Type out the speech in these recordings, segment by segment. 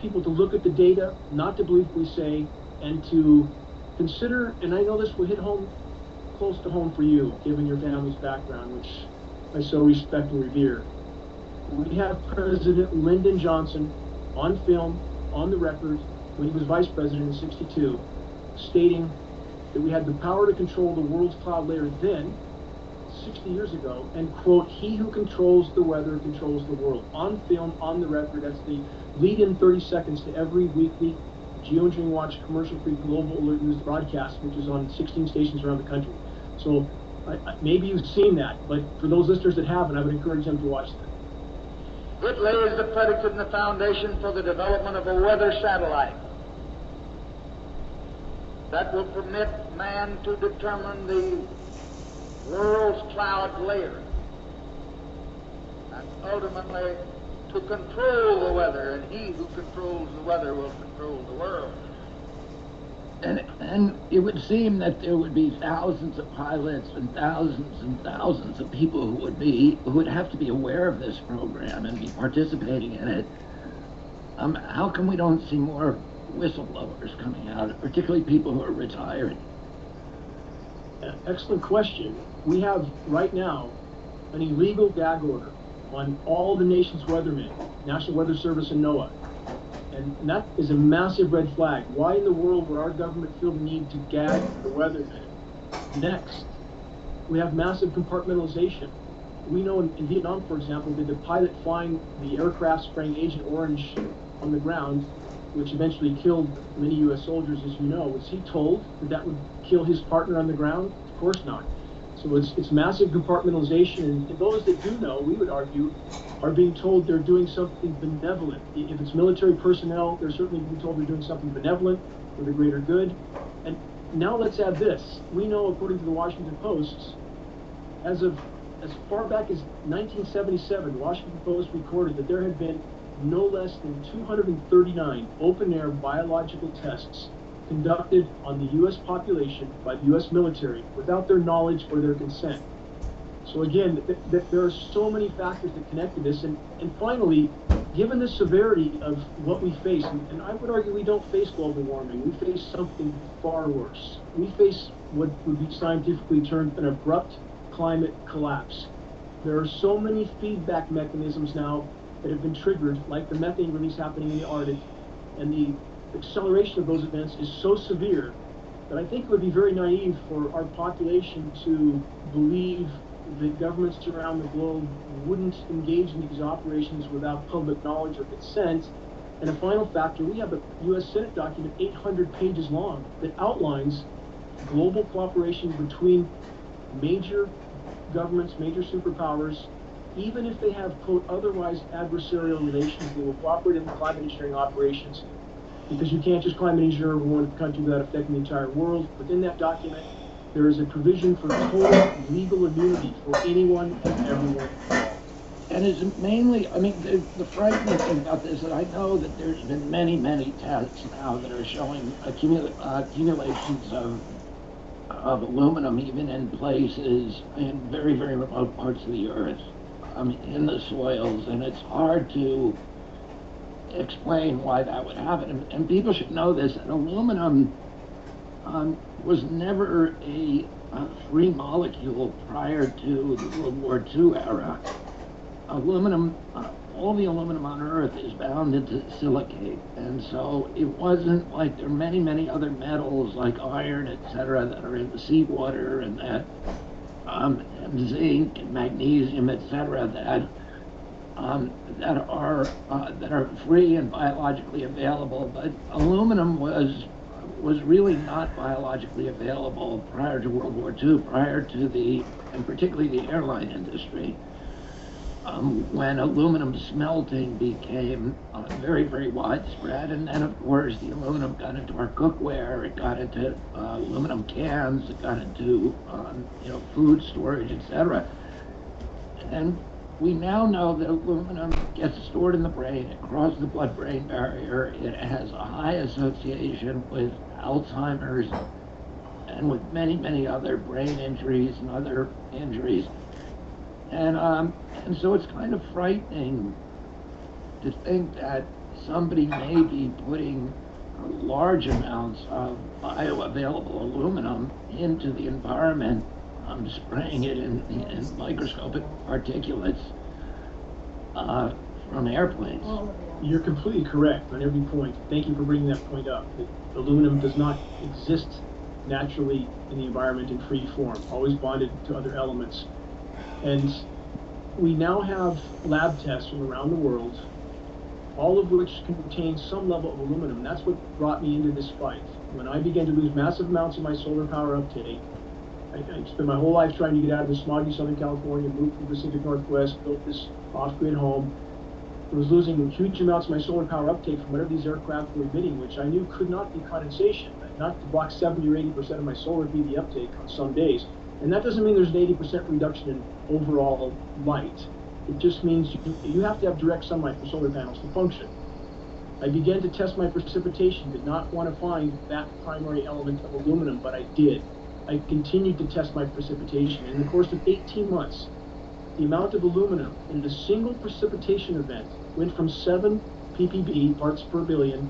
people to look at the data, not to believe what we say, and to consider, and I know this will hit home, close to home for you, given your family's background, which I so respect and revere. We have President Lyndon Johnson on film, on the record, when he was vice president in '62, stating that we had the power to control the world's cloud layer then, 60 years ago, and quote, "He who controls the weather controls the world." On film, on the record, that's the lead-in 30 seconds to every weekly Geoengineering Watch commercial-free global alert news broadcast, which is on 16 stations around the country. So maybe you've seen that, but for those listeners that haven't, I would encourage them to watch that. It lays the predicate and the foundation for the development of a weather satellite that will permit man to determine the world's cloud layer and ultimately to control the weather, and he who controls the weather will control the world. And it would seem that there would be thousands of pilots and thousands of people who would have to be aware of this program and be participating in it. How come we don't see more whistleblowers coming out, particularly people who are retired? Excellent question. We have right now an illegal gag order on all the nation's weathermen, National Weather Service and NOAA. And that is a massive red flag. Why in the world would our government feel the need to gag the weathermen? Next, we have massive compartmentalization. We know in Vietnam, for example, that the pilot flying the aircraft spraying Agent Orange on the ground, which eventually killed many U.S. soldiers, as you know, was he told that that would kill his partner on the ground? Of course not. So it's massive compartmentalization, and those that do know, we would argue, are being told they're doing something benevolent. If it's military personnel, they're certainly being told they're doing something benevolent for the greater good. And now let's add this. We know, according to the Washington Post, as far back as 1977, the Washington Post recorded that there had been no less than 239 open-air biological tests conducted on the U.S. population by the U.S. military without their knowledge or their consent. So again, there are so many factors that connect to this. And finally, given the severity of what we face, and I would argue we don't face global warming, we face something far worse. We face what would be scientifically termed an abrupt climate collapse. There are so many feedback mechanisms now that have been triggered, like the methane release happening in the Arctic, and the acceleration of those events is so severe that I think it would be very naive for our population to believe that governments around the globe wouldn't engage in these operations without public knowledge or consent. And a final factor, we have a U.S. Senate document 800 pages long that outlines global cooperation between major governments, major superpowers. Even if they have, quote, otherwise adversarial relations, they will cooperate in the climate engineering operations, because you can't just climate engineer over one country without affecting the entire world. Within that document, there is a provision for total legal immunity for anyone and everyone. And is it mainly, I mean, the frightening thing about this, and I know that there's been many tests now that are showing accumulations of aluminum even in places in very remote parts of the earth, in the soils, and it's hard to explain why that would happen. And people should know this, that aluminum was never a free molecule prior to the World War II era. Aluminum, all the aluminum on Earth is bound into silicate, and so it wasn't like there are many other metals like iron, etc., that are in the seawater, and that and zinc and magnesium, etc., that are free and biologically available. But aluminum was really not biologically available prior to World War II, prior to and particularly the airline industry. When aluminum smelting became very widespread, and then of course the aluminum got into our cookware, it got into aluminum cans, it got into food storage, etc. And we now know that aluminum gets stored in the brain, it crosses the blood-brain barrier, it has a high association with Alzheimer's and with many other brain injuries and other injuries. And so it's kind of frightening to think that somebody may be putting large amounts of bioavailable aluminum into the environment, spraying it in microscopic particulates from airplanes. You're completely correct on every point. Thank you for bringing that point up. That aluminum does not exist naturally in the environment in free form, always bonded to other elements. And we now have lab tests from around the world, all of which contain some level of aluminum. That's what brought me into this fight. When I began to lose massive amounts of my solar power uptake, I spent my whole life trying to get out of the smoggy Southern California, moved to the Pacific Northwest, built this off-grid home. I was losing huge amounts of my solar power uptake from whatever these aircraft were emitting, which I knew could not be condensation. Not to block 70 or 80% of my solar be the uptake on some days. And that doesn't mean there's an 80% reduction in overall light. It just means you have to have direct sunlight for solar panels to function. I began to test my precipitation, did not want to find that primary element of aluminum, but I did. I continued to test my precipitation. In the course of 18 months, the amount of aluminum in a single precipitation event went from 7 ppb, parts per billion,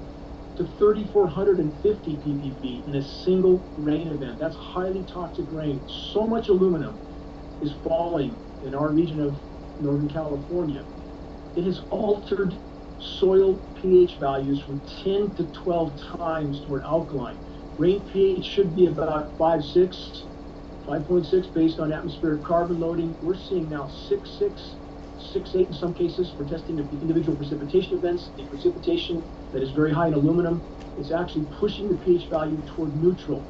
to 3,450 ppb in a single rain event. That's highly toxic rain. So much aluminum is falling in our region of Northern California. It has altered soil pH values from 10 to 12 times toward alkaline. Rain pH should be about 5.6 based on atmospheric carbon loading. We're seeing now 6.6, 6.8 in some cases. We're testing the individual precipitation events. The precipitation that is very high in aluminum is actually pushing the pH value toward neutral.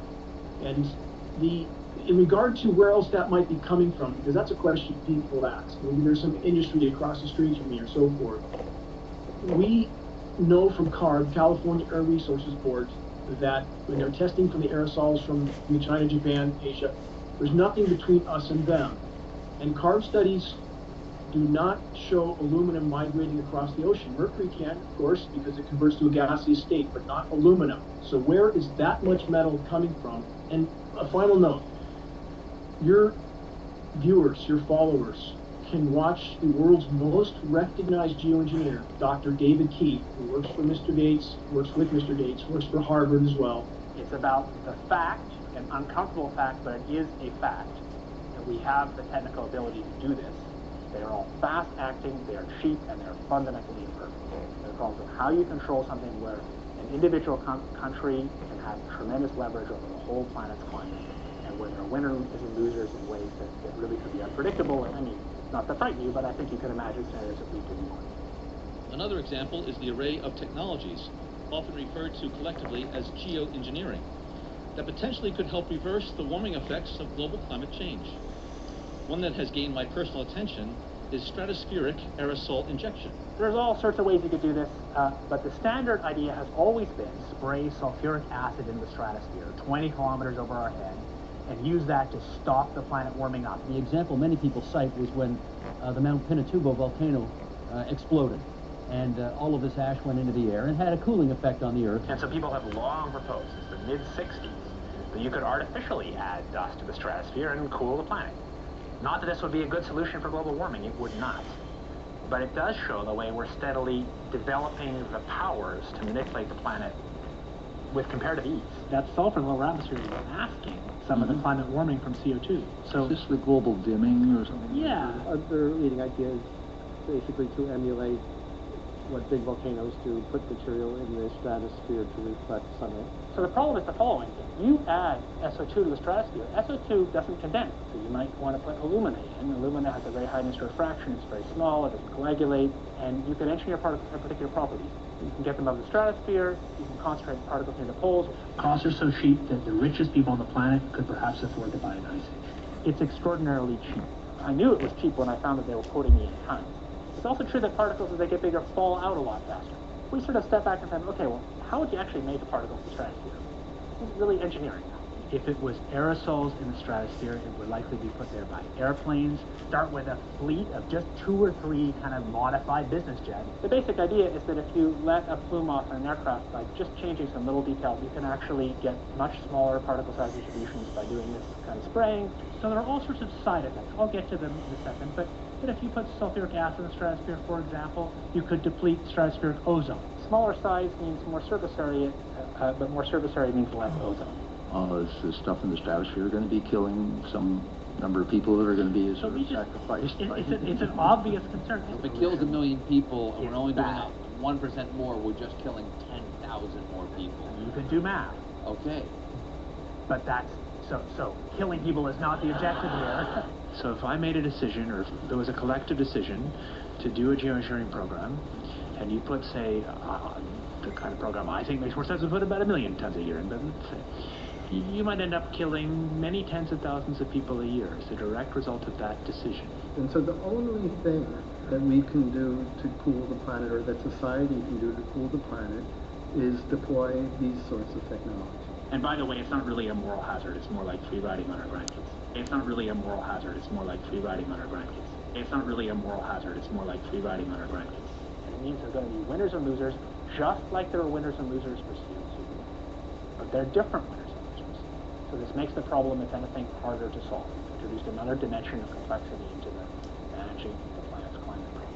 And in regard to where else that might be coming from, because that's a question people ask. Maybe there's some industry across the street from me or so forth. We know from CARB, California Air Resources Board, that when they're testing for the aerosols from China, Japan, Asia, there's nothing between us and them. And CARB studies do not show aluminum migrating across the ocean. Mercury can, of course, because it converts to a gaseous state, but not aluminum. So where is that much metal coming from? And a final note, your viewers, your followers, can watch the world's most recognized geoengineer, Dr. David Quis, who works for Mr. Gates, works with Mr. Gates, works for Harvard as well. It's about the fact, an uncomfortable fact, but it is a fact, that we have the technical ability to do this. They are all fast-acting, they are cheap, and they're fundamentally imperfect. They're called how you control something where an individual country can have tremendous leverage over the whole planet's climate, and where there are winners and losers in ways that really could be unpredictable. And I mean, not to frighten you, but I think you can imagine scenarios that lead to war. Another example is the array of technologies, often referred to collectively as geoengineering, that potentially could help reverse the warming effects of global climate change. One that has gained my personal attention is stratospheric aerosol injection. There's all sorts of ways you could do this, but the standard idea has always been spray sulfuric acid into the stratosphere, 20 kilometers over our head, and use that to stop the planet warming up. The example many people cite was when the Mount Pinatubo volcano exploded, and all of this ash went into the air and had a cooling effect on the Earth. And so people have long proposed, since the mid-60s, that you could artificially add dust to the stratosphere and cool the planet. Not that this would be a good solution for global warming, it would not. But it does show the way we're steadily developing the powers to manipulate the planet with comparative ease. That sulfur in the lower atmosphere is masking some of the climate warming from CO2. So is this the global dimming or something? Yeah. Other leading ideas basically to emulate what big volcanoes do, put material in the stratosphere to reflect sunlight. So the problem is the following. If you add SO2 to the stratosphere, SO2 doesn't condense. So you might want to put alumina in. Alumina has a very high initial refraction. It's very small. It doesn't coagulate. And you can engineer particular properties. You can get them out of the stratosphere. You can concentrate particles near the poles. Costs are so cheap that the richest people on the planet could perhaps afford to buy an ice age. It's extraordinarily cheap. I knew it was cheap when I found that they were quoting me in tons. It's also true that particles, as they get bigger, fall out a lot faster. We sort of step back and say, okay, well, how would you actually make a particle in the stratosphere? This is really engineering. If it was aerosols in the stratosphere, it would likely be put there by airplanes. Start with a fleet of just 2 or 3 kind of modified business jets. The basic idea is that if you let a plume off an aircraft by just changing some little details, you can actually get much smaller particle size distributions by doing this kind of spraying. So there are all sorts of side effects. I'll get to them in a second, but if you put sulfuric acid in the stratosphere, for example, you could deplete stratospheric ozone. smaller size means more surface area, but more surface area means less ozone. Is the stuff in the stratosphere going to be killing some number of people that are going to be So we just, sacrificed? it's an obvious concern. If it kills 1 million people and It's we're only doing bad. 1% more, we're just killing 10,000 more people. You can do math, Okay. but that's, so killing people is not the objective here. So if I made a decision, or if there was a collective decision to do a geoengineering program, and you put, say, the kind of program I think makes more sense to put about 1 million tons a year in, but let's say, you might end up killing many tens of thousands of people a year as a direct result of that decision. And so the only thing that we can do to cool the planet, or that society can do to cool the planet, is deploy these sorts of technology. And by the way, it's not really a moral hazard, it's more like free riding on our grandkids. It's not really a moral hazard, it's more like free riding on our grandkids. It's not really a moral hazard, it's more like free riding on our grandkids. And it means there are going to be winners and losers, just like there are winners and losers for CO2. But they're different winners and losers. So this makes the problem, if anything, harder to solve. It introduced another dimension of complexity into the managing the planet's climate problem.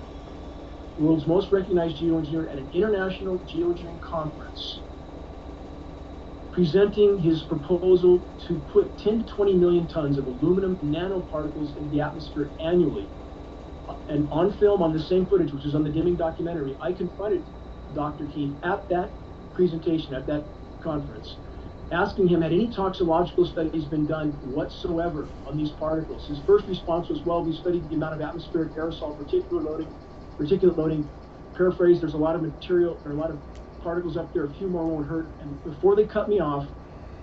The world's most recognized geoengineer at an international geoengineering conference, presenting his proposal to put 10 to 20 million tons of aluminum nanoparticles in the atmosphere annually. And on film, on the same footage, which is on the Dimming documentary, I confronted Dr. Keene at that presentation, at that conference, asking him, had any toxicological studies been done whatsoever on these particles? His first response was, well, we studied the amount of atmospheric aerosol particulate loading. Paraphrase, there's a lot of material, or a lot of particles up there, a few more won't hurt. And before they cut me off,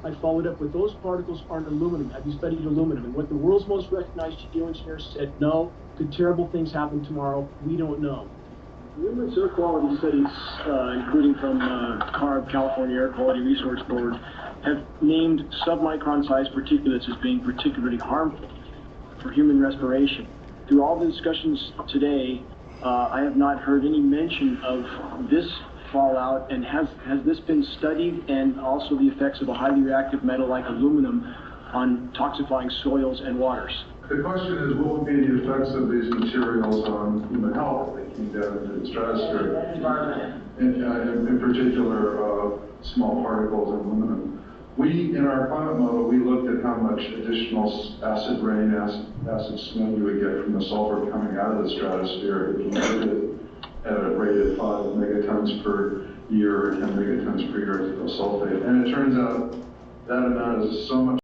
I followed up with, those particles aren't aluminum. Have you studied aluminum? And what the world's most recognized geoengineers said, no, could terrible things happen tomorrow? We don't know. Numerous air quality studies, including from CARB, California Air Quality Resource Board, have named submicron-sized particulates as being particularly harmful for human respiration. Through all the discussions today, I have not heard any mention of this fallout, and has this been studied, and also the effects of a highly reactive metal like aluminum on toxifying soils and waters? The question is, what would be the effects of these materials on human health if they came down into the stratosphere? In particular, small particles and aluminum. We, in our climate model, we looked at how much additional acid rain, acid snow you would get from the sulfur coming out of the stratosphere if you did it at a rate of 5 megatons per year or 10 megatons per year of sulfate. And it turns out that amount is so much